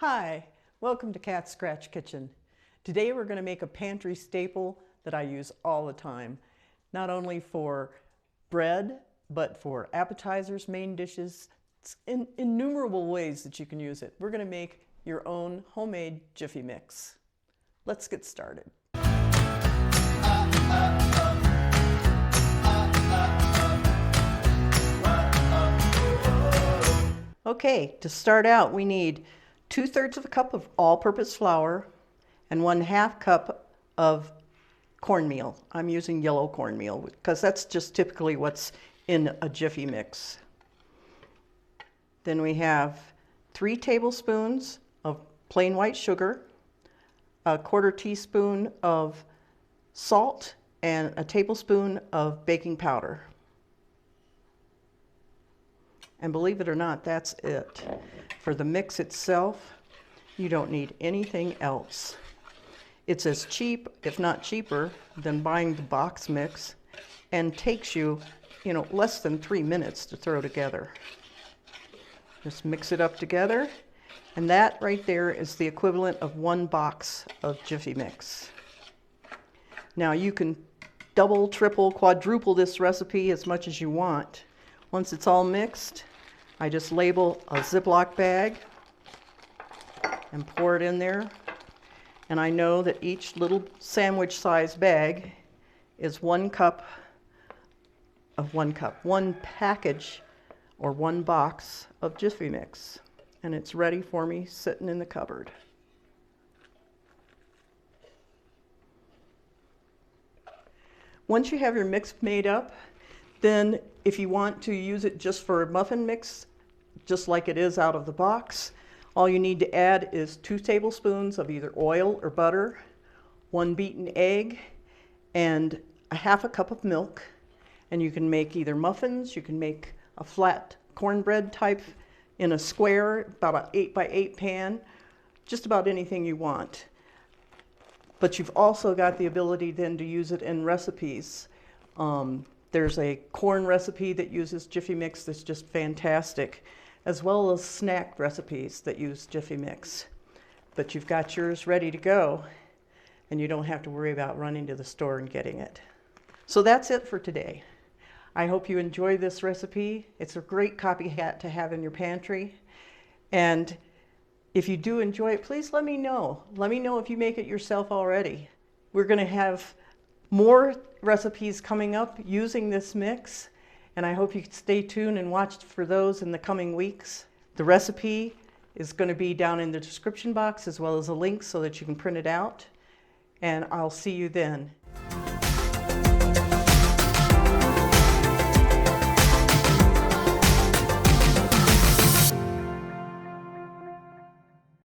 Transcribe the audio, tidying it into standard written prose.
Hi, welcome to Cat's Scratch Kitchen. Today we're going to make a pantry staple that I use all the time, not only for bread, but for appetizers, main dishes. It's innumerable ways that you can use it. We're going to make your own homemade Jiffy mix. Let's get started. Okay, to start out we need 2/3 of a cup of all-purpose flour and 1/2 cup of cornmeal. I'm using yellow cornmeal because that's just typically what's in a Jiffy mix. Then we have 3 tablespoons of plain white sugar, a 1/4 teaspoon of salt, and a tablespoon of baking powder. And believe it or not, that's it. For the mix itself, you don't need anything else. It's as cheap, if not cheaper, than buying the box mix, and takes you, less than 3 minutes to throw together. Just mix it up together, and that right there is the equivalent of 1 box of Jiffy mix. Now you can double, triple, quadruple this recipe as much as you want. Once it's all mixed, I just label a Ziploc bag and pour it in there. And I know that each little sandwich-sized bag is 1 cup of 1 cup, 1 package or 1 box of Jiffy mix. And it's ready for me sitting in the cupboard. Once you have your mix made up, then if you want to use it just for a muffin mix, just like it is out of the box, all you need to add is 2 tablespoons of either oil or butter, 1 beaten egg, and 1/2 cup of milk. And you can make either muffins, you can make a flat cornbread type in a square, about an 8x8 pan, just about anything you want. But you've also got the ability then to use it in recipes. There's a corn recipe that uses Jiffy mix that's just fantastic, as well as snack recipes that use Jiffy mix. But you've got yours ready to go, and you don't have to worry about running to the store and getting it. So that's it for today. I hope you enjoy this recipe. It's a great copycat to have in your pantry. And if you do enjoy it, please let me know. Let me know if you make it yourself already. We're going to have more recipes coming up using this mix, and I hope you can stay tuned and watch for those in the coming weeks. The recipe is going to be down in the description box as well as a link so that you can print it out, and I'll see you then.